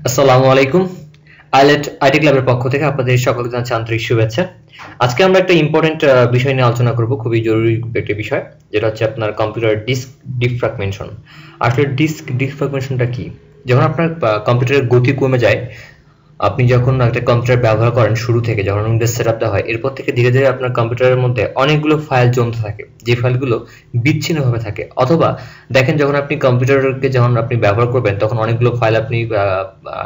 আসসালামু আলাইকুম। Eyelet IT ক্লাবের পক্ষ থেকে আপনাদের সকলকে জানাচ্ছি আন্তরিক শুভেচ্ছা। আজকে আমরা একটা ইম্পর্টেন্ট বিষয় নিয়ে আলোচনা করব, খুবই জরুরি একটা বিষয়, যেটা হচ্ছে আপনার কম্পিউটার ডিস্ক ডিফ্র্যাগমেন্টেশন। আসলে ডিস্ক ডিফ্র্যাগমেন্টেশনটা কি? যখন আপনার কম্পিউটারের গতি কমে যায়, আপনি যখন একটা কম্পিউটার ব্যবহার করেন শুরু থেকে, যখন উইন্ডোজ সেটআপ দেওয়া হয়, এরপর থেকে ধীরে ধীরে আপনার কম্পিউটারের মধ্যে অনেকগুলো ফাইল জমতে থাকে, যে ফাইলগুলো বিচ্ছিন্নভাবে থাকে। অথবা দেখেন, যখন আপনি কম্পিউটারকে যখন আপনি ব্যবহার করবেন, তখন অনেকগুলো ফাইল আপনি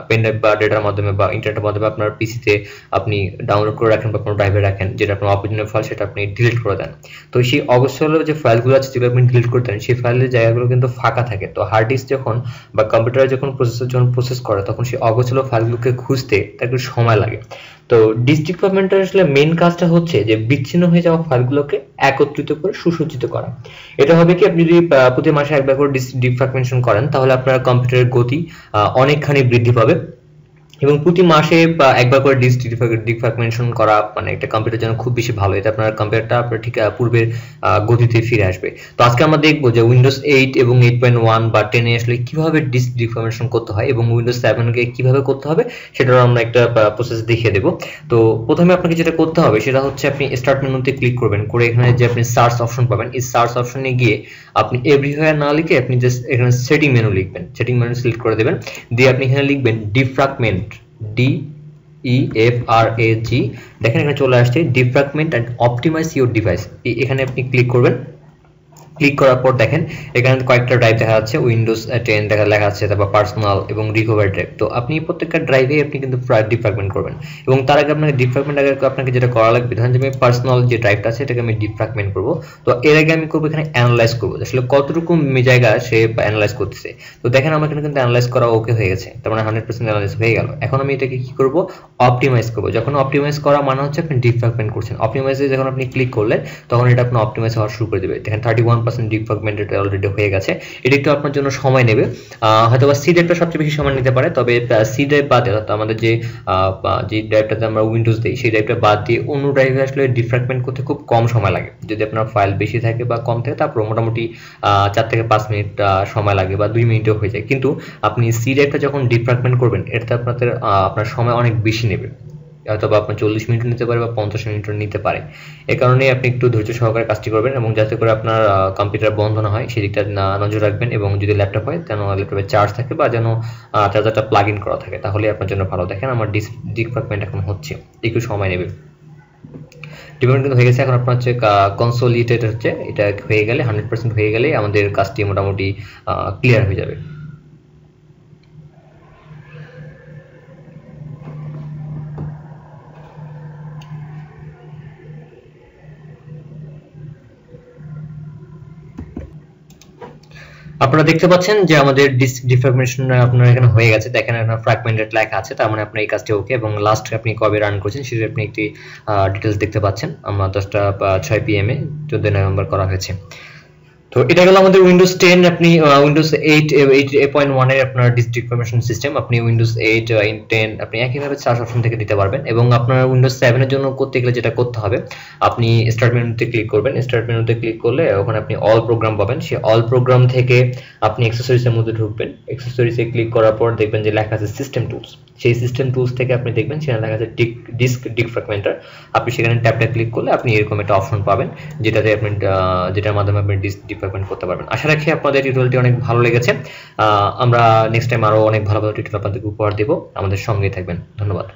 পেন ড্রাইভ বা ডেটার মাধ্যমে বা ইন্টারনেটের মাধ্যমে আপনার পিসিতে আপনি ডাউনলোড করে রাখেন বা কোনো ড্রাইভে রাখেন, যেটা আপনার অপ্রয়োজনীয় ফাইল, সেটা আপনি ডিলিট করে দেন। তো সেই অবসর যে ফাইলগুলো আছে যেগুলো আপনি ডিলিট করতে দেন, সেই ফাইলের জায়গাগুলো কিন্তু ফাঁকা থাকে। তো হার্ড ডিস্ক যখন বা কম্পিউটারে যখন প্রসেসর যখন প্রসেস করে, তখন সেই অগোছালো ফাইলগুলোকে খুঁজতে তার একটু সময় লাগে। তো ডিস্ক ডিফ্র্যাগমেন্টের আসলে মেইন কাজটা হচ্ছে যে বিচ্ছিন্ন হয়ে যাওয়া ফাইলগুলোকে একত্রিত করে সুসজ্জিত করা। এটা হবে কি, আপনি যদি প্রতি মাসে একবার করে ডিস্ক ডিফ্র্যাগমেন্টেশন করেন, তাহলে আপনার কম্পিউটারের গতি অনেকখানি বৃদ্ধি পাবে। এবং প্রতি মাসে একবার করে ডিস্ক ডিফ্র্যাগমেন্টেশন করা মানে একটা কম্পিউটারের জন্য খুব বেশি ভালো। এটা আপনার কম্পিউটারটা আপনার ঠিক পূর্বের গতিতে ফিরে আসবে। তো আজকে আমরা দেখবো যে উইন্ডোজ 8 এবং 8.1 বা 10 এ আসলে কিভাবে ডিস্ক ডিফ্র্যাগমেন্টেশন করতে হয় এবং উইন্ডোজ 7 কে কিভাবে করতে হবে, সেটার আমরা একটা প্রসেস দেখিয়ে দেব। তো প্রথমে আপনাকে যেটা করতে হবে সেটা হচ্ছে, আপনি স্টার্ট মেনুতে ক্লিক করবেন, করে এখানে যে আপনি সার্চ অপশন পাবেন, এই সার্চ অপশনে গিয়ে আপনি এভরিওয়্যার না লিখে আপনি জাস্ট এখানে সেটিং মেনু লিখবেন। সেটিং মেনু সিলেক্ট করে দেবেন, দিয়ে আপনি এখানে লিখবেন ডিফ্র্যাগমেন্ট, DEFRAG। দেখেন এখানে চলে আসছে defragment and optimize your device. এখানে আপনি ক্লিক করবেন। ক্লিক করার পর দেখেন এখানে কয়েকটা ড্রাইভ দেখা যাচ্ছে, উইন্ডোজ 10 লেখা আছে, তারপর পার্সোনাল এবং রিকভারি ড্রাইভ। তো আপনি প্রত্যেকটা ড্রাইভে আপনি কিন্তু ডিফ্র্যাগমেন্ট করবেন। এবং তার আগে আপনাকে ডিফ্র্যাগমেন্ট আগে আপনাকে যেটা করা লাগবে, ধরেন যে আমি পার্সোনাল যে ড্রাইভটা আছে এটাকে আমি ডিফ্র্যাগমেন্ট করব। তো এর আগে আমি করবো এখানে অ্যানালাইজ করবো, আসলে কতটুকু জায়গা সে অ্যানালাইজ করতেছে। তো দেখেন আমার এখানে কিন্তু অ্যানালাইজ করা ওকে হয়ে গেছে, তার মানে 100% অ্যানালাইজ হয়ে গেল। এখন আমি এটাকে কি করব, অপটিমাইজ করব। যখন অপটিমাইজ করা মানে হচ্ছে আপনি ডিফ্র্যাগমেন্ট করছেন। অপটিমাইজে যখন আপনি ক্লিক করলেন, তখন এটা আপনার অপটিমাইজ হওয়া শুরু করে দেবে। দেখেন 31% ডিফ্র্যাগমেন্ট অলরেডি হয়ে গেছে। এটা একটু আপনার জন্য সময় নেবে, হয়তোবা সি ড্রাইভটা সবচেয়ে বেশি সময় নিতে পারে। তবে সি ড্রাইভ বাদে, অর্থাৎ আমাদের যে ড্রাইভটাতে আমরা উইন্ডোজ দিই, সেই ড্রাইভটা বাদ দিয়ে অন্য ড্রাইভে আসলে ডিফ্র্যাগমেন্ট করতে খুব কম সময় লাগে। যদি আপনার ফাইল বেশি থাকে বা কম থাকে, তারপর মোটামুটি 4 থেকে 5 মিনিট সময় লাগে, বা 2 মিনিটও হয়ে যায়। কিন্তু আপনি সি ড্রাইভটা যখন ডিফ্র্যাগমেন্ট করবেন, এটাতে আপনার সময় অনেক বেশি নেবে, অথবা আপনার 40 মিনিট নিতে পারে বা 50 মিনিটও নিতে পারে। এ কারণে আপনি একটু ধৈর্য সহকারে কাজটি করবেন, এবং যাতে করে আপনার কম্পিউটার বন্ধ না হয় সেদিকটা নজর রাখবেন। এবং যদি ল্যাপটপ হয়, যেন ল্যাপটপে চার্জ থাকে বা যেন চার্জারটা প্লাগ ইন করা থাকে, তাহলে আপনার জন্য ভালো। দেখেন আমার ডিফ্র্যাগমেন্ট এখন হচ্ছে, একটু সময় নেবে। ডিফ্র্যাগমেন্ট কিন্তু হয়ে গেছে। এখন আপনার হচ্ছে কনসোলিডেটেড হচ্ছে, এটা হয়ে গেলে 100% হয়ে গেলে আমাদের কাজটি মোটামুটি ক্লিয়ার হয়ে যাবে। আপনারা দেখতে পাচ্ছেন যে আমাদের ডিস্ক ডিফ্র্যাগমেন্টেশন আপনার এখানে হয়ে গেছে। দেখেন এখানে ফ্র্যাগমেন্টেড লেখা আছে, তার মানে আপনার এই কাজটি ওকে। এবং লাস্ট আপনি কবে রান করেছেন সেটা আপনি একটি ডিটেইলস দেখতে পাচ্ছেন। আমরা 10টা 6 PM এ 14 নভেম্বর করা হয়েছে। তো এটা গেল আমাদের উইন্ডোজ 10। আপনি উইন্ডোজ 8.1 এর আপনার ডিস্ক ডিফ্র্যাগমেন্টেশন সিস্টেম। আপনি উইন্ডোজ 8 10 আপনি একইভাবে সার্চ অপশন থেকে দিতে পারবেন। এবং আপনার উইন্ডোজ 7 এর জন্য করতে গেলে যেটা করতে হবে, আপনি স্টার্ট মেনুতে ক্লিক করবেন। স্টার্ট মেনুতে ক্লিক করলে ওখানে আপনি অল প্রোগ্রাম পাবেন। সেই অল প্রোগ্রাম থেকে আপনি অ্যাক্সেসরিজ এর মধ্যে ঢুকবেন। অ্যাক্সেসরিজে ক্লিক করার পর দেখবেন যে লেখা আছে সিস্টেম টুলস। সেই সিস্টেম টুলস থেকে আপনি দেখবেন সেখানে লেখা আছে ডিস্ক ডিফ্র্যাগমেন্টার। আপনি সেখানে ট্যাবটা ক্লিক করলে আপনি এরকম একটা অপশন পাবেন, যেটাতে আপনি যেটার মাধ্যমে আপনি ডিস্ক ডিফ্র্যাগমেন্ট করতে পারবেন। আশা রাখি আপনাদের টিউটোরিয়ালটি অনেক ভালো লেগেছে। আমরা নেক্সট টাইম আরো অনেক ভালো ভালো টিউটোরিয়াল আপনাদেরকে উপহার দেব। আমাদের সঙ্গেই থাকবেন। ধন্যবাদ।